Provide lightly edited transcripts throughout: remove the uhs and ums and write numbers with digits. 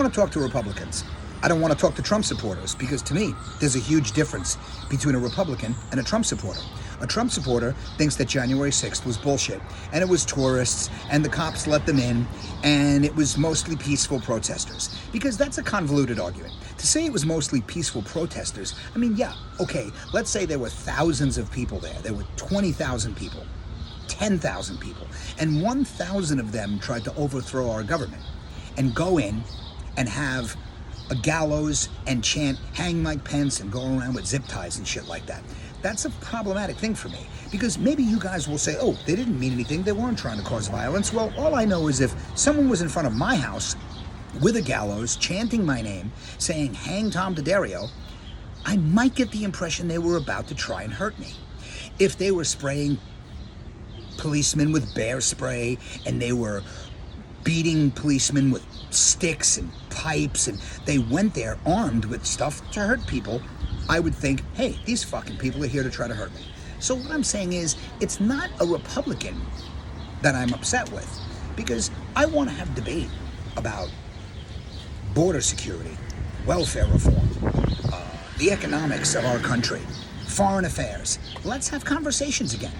want to talk to Republicans. I don't want to talk to Trump supporters because to me, there's a huge difference between a Republican and a Trump supporter. A Trump supporter thinks that January 6th was bullshit and it was tourists and the cops let them in and it was mostly peaceful protesters, because that's a convoluted argument. To say it was mostly peaceful protesters, I mean, yeah, okay, let's say there were thousands of people there. There were 20,000 people, 10,000 people, and 1,000 of them tried to overthrow our government and go in and have a gallows and chant "Hang Mike Pence" and go around with zip ties and shit like that. That's a problematic thing for me, because maybe you guys will say, oh, they didn't mean anything, they weren't trying to cause violence. Well, all I know is if someone was in front of my house with a gallows, chanting my name, saying "Hang Tom Daddario," I might get the impression they were about to try and hurt me. If they were spraying policemen with bear spray and they were beating policemen with sticks and pipes and they went there armed with stuff to hurt people, I would think, hey, these fucking people are here to try to hurt me. So what I'm saying is, it's not a Republican that I'm upset with, because I want to have debate about border security, welfare reform, the economics of our country, foreign affairs. Let's have conversations again.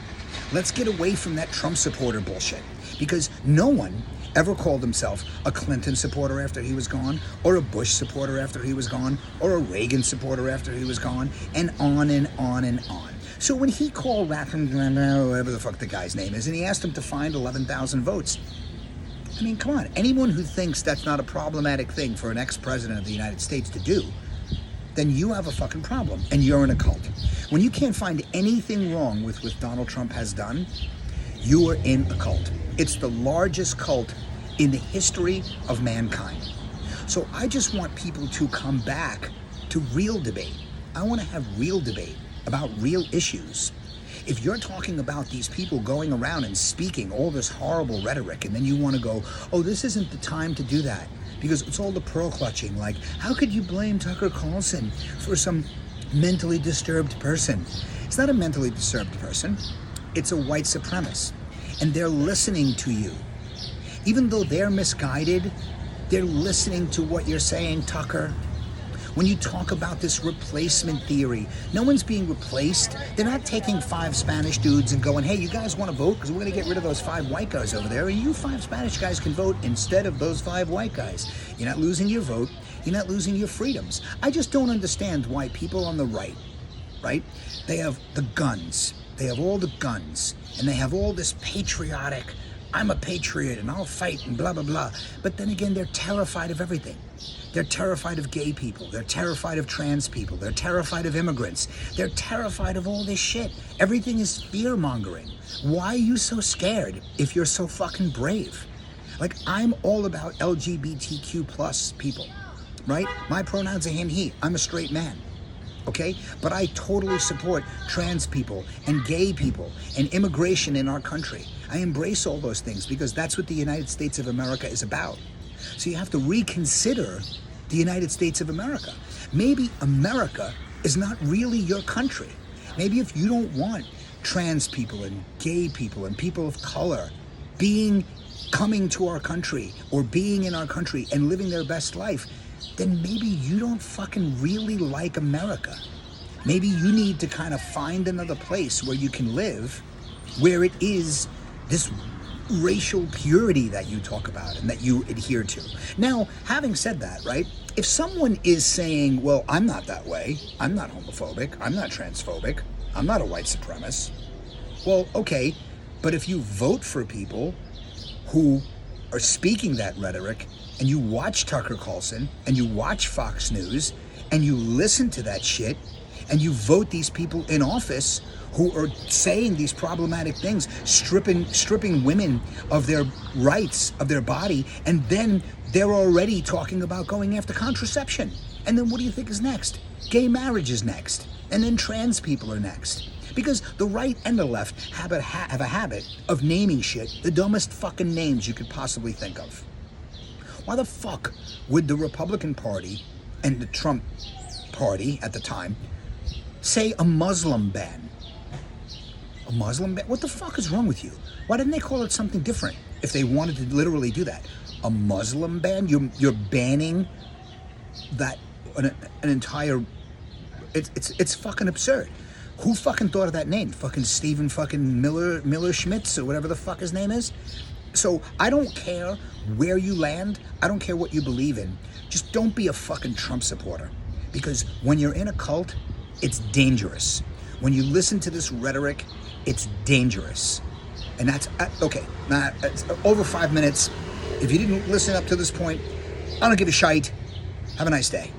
Let's get away from that Trump supporter bullshit, because no one ever called himself a Clinton supporter after he was gone, or a Bush supporter after he was gone, or a Reagan supporter after he was gone, and on and on and on. So when he called whatever the fuck the guy's name is, and he asked him to find 11,000 votes, I mean, come on, anyone who thinks that's not a problematic thing for an ex-president of the United States to do, then you have a fucking problem, and you're in a cult. When you can't find anything wrong with what Donald Trump has done, you are in a cult. It's the largest cult in the history of mankind. So I just want people to come back to real debate. I want to have real debate about real issues. If you're talking about these people going around and speaking all this horrible rhetoric, and then you want to go, oh, this isn't the time to do that, because it's all the pearl clutching, like, how could you blame Tucker Carlson for some mentally disturbed person? It's not a mentally disturbed person. It's a white supremacist. And they're listening to you. Even though they're misguided, they're listening to what you're saying, Tucker. When you talk about this replacement theory, no one's being replaced. They're not taking 5 Spanish dudes and going, hey, you guys want to vote? Because we're going to get rid of those 5 white guys over there. And you 5 Spanish guys can vote instead of those 5 white guys. You're not losing your vote. You're not losing your freedoms. I just don't understand why people on the right? They have the guns. They have all the guns. And they have all this patriotic, I'm a patriot and I'll fight and blah, blah, blah. But then again, they're terrified of everything. They're terrified of gay people. They're terrified of trans people. They're terrified of immigrants. They're terrified of all this shit. Everything is fear-mongering. Why are you so scared if you're so fucking brave? Like, I'm all about LGBTQ plus people, right? My pronouns are him, he. I'm a straight man. Okay? But I totally support trans people and gay people and immigration in our country. I embrace all those things because that's what the United States of America is about. So you have to reconsider the United States of America. Maybe America is not really your country. Maybe if you don't want trans people and gay people and people of color coming to our country or being in our country and living their best life, then maybe you don't fucking really like America. Maybe you need to kind of find another place where you can live, where it is this racial purity that you talk about and that you adhere to. Now, having said that, right, if someone is saying, well, I'm not that way, I'm not homophobic, I'm not transphobic, I'm not a white supremacist, well, okay, but if you vote for people who are speaking that rhetoric, and you watch Tucker Carlson, and you watch Fox News, and you listen to that shit, and you vote these people in office who are saying these problematic things, stripping women of their rights, of their body, and then they're already talking about going after contraception. And then what do you think is next? Gay marriage is next. And then trans people are next. Because the right and the left have a habit of naming shit the dumbest fucking names you could possibly think of. Why the fuck would the Republican Party and the Trump Party at the time say a Muslim ban? A Muslim ban? What the fuck is wrong with you? Why didn't they call it something different if they wanted to literally do that? a Muslim ban. You're banning that an entire. It's fucking absurd. Who fucking thought of that name? Fucking Stephen fucking Miller Schmitz or whatever the fuck his name is. So I don't care where you land. I don't care what you believe in. Just don't be a fucking Trump supporter. Because when you're in a cult, it's dangerous. When you listen to this rhetoric, it's dangerous. And that's, okay, now it's over 5 minutes. If you didn't listen up to this point, I don't give a shite. Have a nice day.